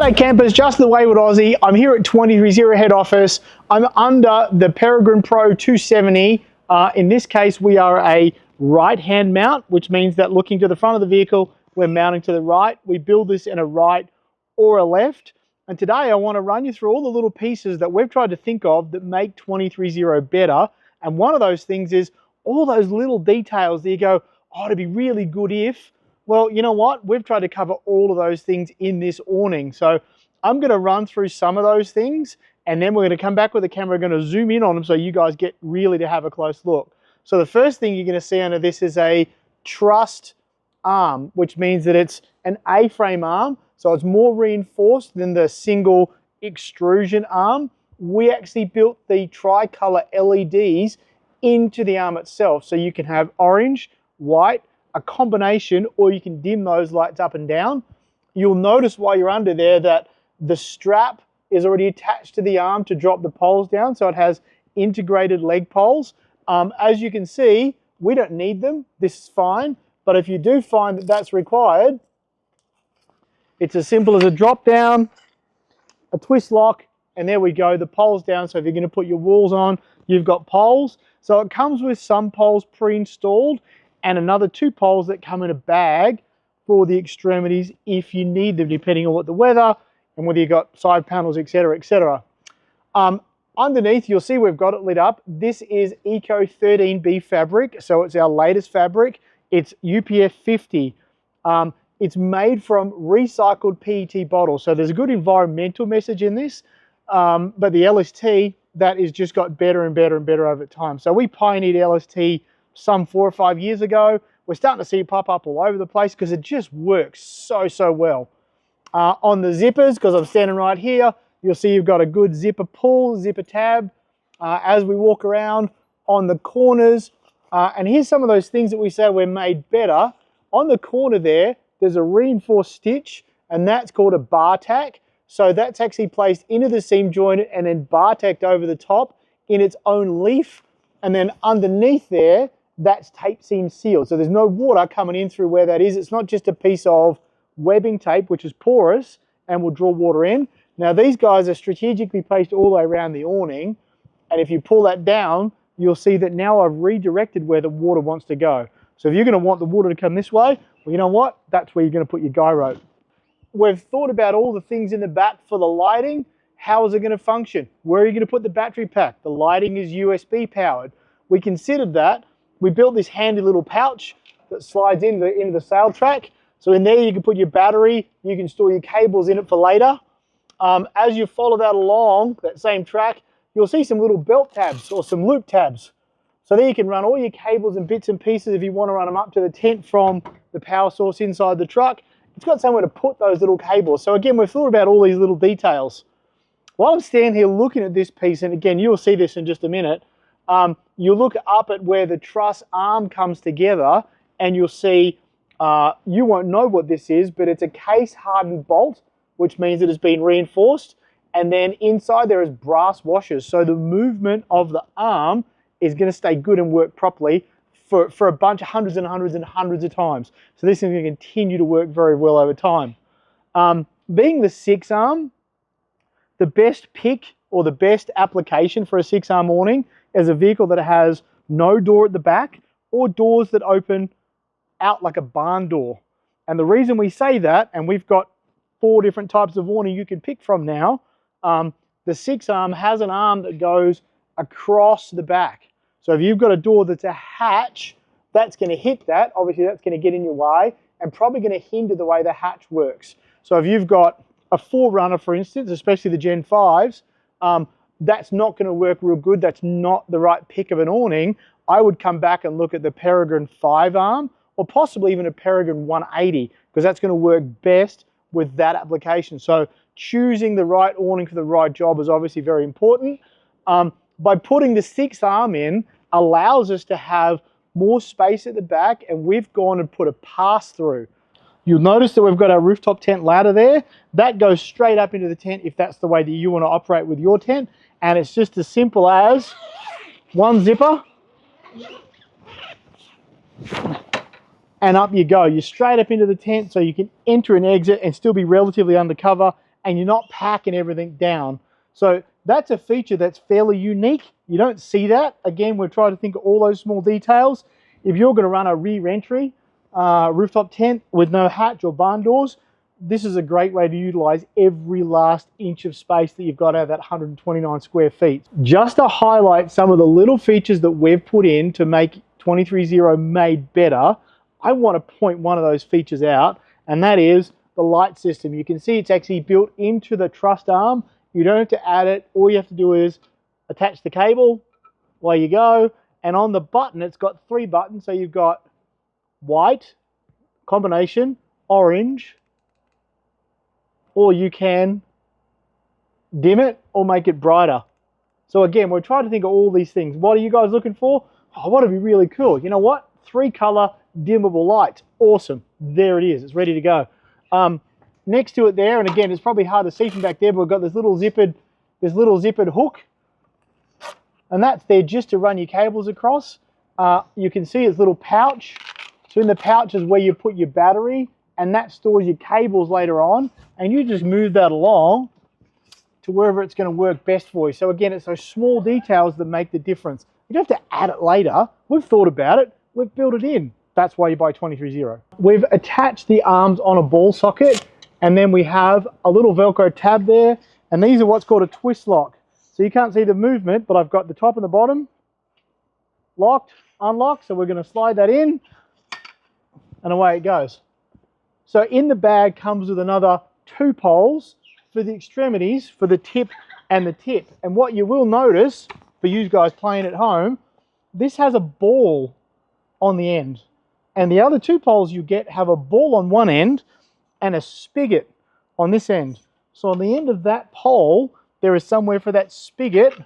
G'day campers, just the Wayward Aussie. I'm here at 230 head office. I'm under the Peregrine Pro 270. In this case, we are a right-hand mount, which means that looking to the front of the vehicle, we're mounting to the right. We build this in a right or a left. And today I want to run you through all the little pieces that we've tried to think of that make 230 better. And one of those things is all those little details that you go, oh, it'd be really good if. Well, you know what? We've tried to cover all of those things in this awning. So I'm going to run through some of those things, and then we're going to come back with the camera, we're going to zoom in on them so you guys get really to have a close look. So the first thing you're going to see under this is a trussed arm, which means that it's an A-frame arm. So it's more reinforced than the single extrusion arm. We actually built the tricolor LEDs into the arm itself. So you can have orange, white, a combination, or you can dim those lights up and down. You'll notice while you're under there that the strap is already attached to the arm to drop the poles down, so it has integrated leg poles. As you can see, we don't need them. This is fine, but if you do find that that's required, it's as simple as a drop down, a twist lock, and there we go, the poles down. So if you're going to put your walls on, you've got poles. So it comes with some poles pre-installed and another 2 poles that come in a bag for the extremities if you need them, depending on what the weather and whether you've got side panels, etc., etc. Underneath, you'll see we've got it lit up. This is Eco 13B fabric, so it's our latest fabric. It's UPF 50. It's made from recycled PET bottles, so there's a good environmental message in this, but the LST, that has just got better and better and better over time. So we pioneered LST some 4 or 5 years ago. We're starting to see it pop up all over the place because it just works so well. On the zippers, because I'm standing right here, you'll see you've got a good zipper pull, zipper tab as we walk around on the corners. And here's some of those things that we say we're made better. On the corner there's a reinforced stitch, and that's called a bar tack. So that's actually placed into the seam joint and then bar tacked over the top in its own leaf. And then underneath there, that's tape seam sealed. So there's no water coming in through where that is. It's not just a piece of webbing tape, which is porous and will draw water in. Now these guys are strategically placed all the way around the awning. And if you pull that down, you'll see that now I've redirected where the water wants to go. So if you're going to want the water to come this way, well, you know what? That's where you're going to put your guy rope. We've thought about all the things in the back for the lighting. How is it going to function? Where are you going to put the battery pack? The lighting is USB powered. We considered that. We built this handy little pouch that slides into the sail track. So in there you can put your battery, you can store your cables in it for later. As you follow that along, that same track, you'll see some little belt tabs or some loop tabs. So there you can run all your cables and bits and pieces if you want to run them up to the tent from the power source inside the truck. It's got somewhere to put those little cables. So again, we've thought about all these little details. While I'm standing here looking at this piece, and again, you'll see this in just a minute, you look up at where the truss arm comes together and you'll see, you won't know what this is, but it's a case hardened bolt, which means it has been reinforced. And then inside there is brass washers. So the movement of the arm is going to stay good and work properly for a bunch of hundreds and hundreds and hundreds of times. So this is going to continue to work very well over time. Being the 6-arm, the best pick or the best application for a 6-arm awning is a vehicle that has no door at the back or doors that open out like a barn door. And the reason we say that, and we've got 4 different types of awning you can pick from now, the 6-arm has an arm that goes across the back. So if you've got a door that's a hatch, that's going to hit that. Obviously that's going to get in your way and probably going to hinder the way the hatch works. So if you've got a 4Runner, for instance, especially the Gen 5s, that's not going to work real good. That's not the right pick of an awning. I would come back and look at the Peregrine 5-arm or possibly even a Peregrine 180, because that's going to work best with that application. So choosing the right awning for the right job is obviously very important. By putting the 6-arm in allows us to have more space at the back, and we've gone and put a pass-through. You'll notice that we've got our rooftop tent ladder there. That goes straight up into the tent if that's the way that you want to operate with your tent. And it's just as simple as one zipper and up you go. You're straight up into the tent so you can enter and exit and still be relatively undercover and you're not packing everything down. So that's a feature that's fairly unique. You don't see that. Again, we've tried to think of all those small details. If you're going to run a rear entry rooftop tent with no hatch or barn doors, this is a great way to utilize every last inch of space that you've got out of that 129 square feet. Just to highlight some of the little features that we've put in to make 230 made better, I want to point one of those features out, and that is the light system. You can see it's actually built into the truss arm. You don't have to add it. All you have to do is attach the cable, away you go, and on the button it's got 3 buttons. So you've got white, combination, orange, or you can dim it or make it brighter. So again, we're trying to think of all these things. What are you guys looking for? Oh, what would be really cool? You know what? 3 color dimmable lights. Awesome. There it is. It's ready to go. Next to it there, and again, it's probably hard to see from back there, but we've got this little zippered hook, and that's there just to run your cables across. You can see its little pouch. So in the pouch is where you put your battery, and that stores your cables later on, and you just move that along to wherever it's going to work best for you. So again, it's those small details that make the difference. You don't have to add it later. We've thought about it. We've built it in. That's why you buy 230. We've attached the arms on a ball socket, and then we have a little Velcro tab there, and these are what's called a twist lock. So you can't see the movement, but I've got the top and the bottom locked, unlocked. So we're going to slide that in, and away it goes. So in the bag comes with another 2 poles for the extremities, for the tip and the tip. And what you will notice, for you guys playing at home, this has a ball on the end. And the other 2 poles you get have a ball on one end and a spigot on this end. So on the end of that pole, there is somewhere for that spigot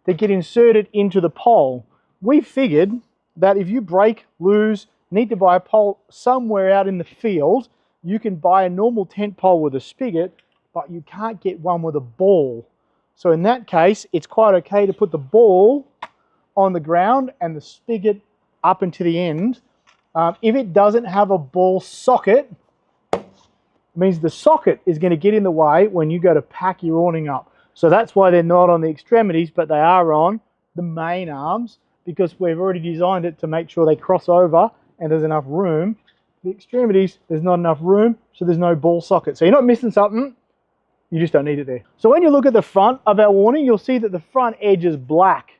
to get inserted into the pole. We figured that if you break, lose, need to buy a pole somewhere out in the field, you can buy a normal tent pole with a spigot, but you can't get one with a ball. So in that case, it's quite okay to put the ball on the ground and the spigot up into the end. If it doesn't have a ball socket, it means the socket is going to get in the way when you go to pack your awning up. So that's why they're not on the extremities, but they are on the main arms, because we've already designed it to make sure they cross over and there's enough room. The extremities, there's not enough room, so there's no ball socket. So you're not missing something, you just don't need it there. So when you look at the front of our awning, you'll see that the front edge is black.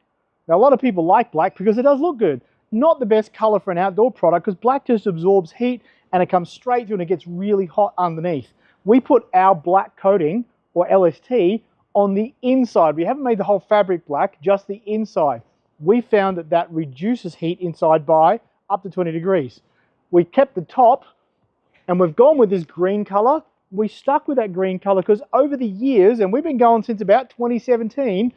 Now a lot of people like black because it does look good. Not the best color for an outdoor product, because black just absorbs heat and it comes straight through and it gets really hot underneath. We put our black coating, or LST, on the inside. We haven't made the whole fabric black, just the inside. We found that that reduces heat inside by up to 20 degrees. We kept the top, and we've gone with this green color. We stuck with that green color because over the years, and we've been going since about 2017,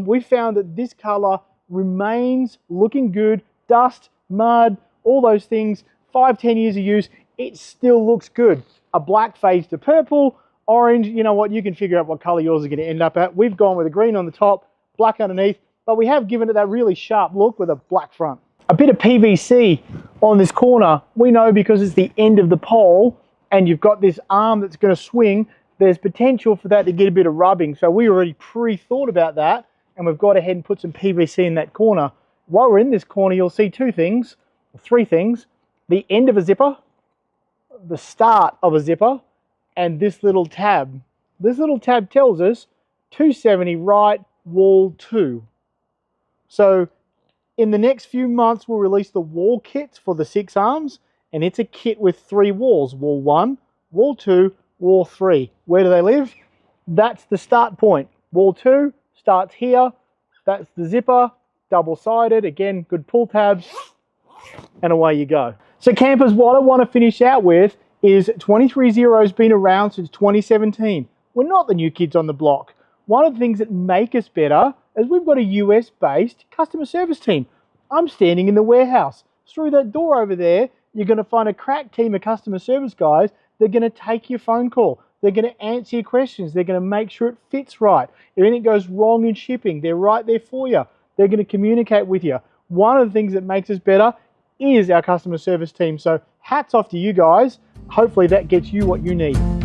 we found that this color remains looking good. Dust, mud, all those things, 5-10 years of use, it still looks good. A black fades to purple, orange, you know what, you can figure out what color yours is going to end up at. We've gone with a green on the top, black underneath, but we have given it that really sharp look with a black front. A bit of PVC on this corner, we know because it's the end of the pole and you've got this arm that's going to swing, there's potential for that to get a bit of rubbing. So we already pre-thought about that, and we've got ahead and put some PVC in that corner. While we're in this corner, you'll see 3 things. The end of a zipper, the start of a zipper, and this little tab. This little tab tells us 270 right, wall 2. So in the next few months, we'll release the wall kits for the 6 arms, and it's a kit with 3 walls, wall 1, wall 2, wall 3. Where do they live? That's the start point. Wall 2 starts here. That's the zipper, double-sided. Again, good pull tabs, and away you go. So campers, what I want to finish out with is 230's been around since 2017. We're not the new kids on the block. One of the things that make us better is we've got a US-based customer service team. I'm standing in the warehouse. Through that door over there, you're going to find a crack team of customer service guys. They're going to take your phone call. They're going to answer your questions. They're going to make sure it fits right. If anything goes wrong in shipping, they're right there for you. They're going to communicate with you. One of the things that makes us better is our customer service team. So hats off to you guys. Hopefully that gets you what you need.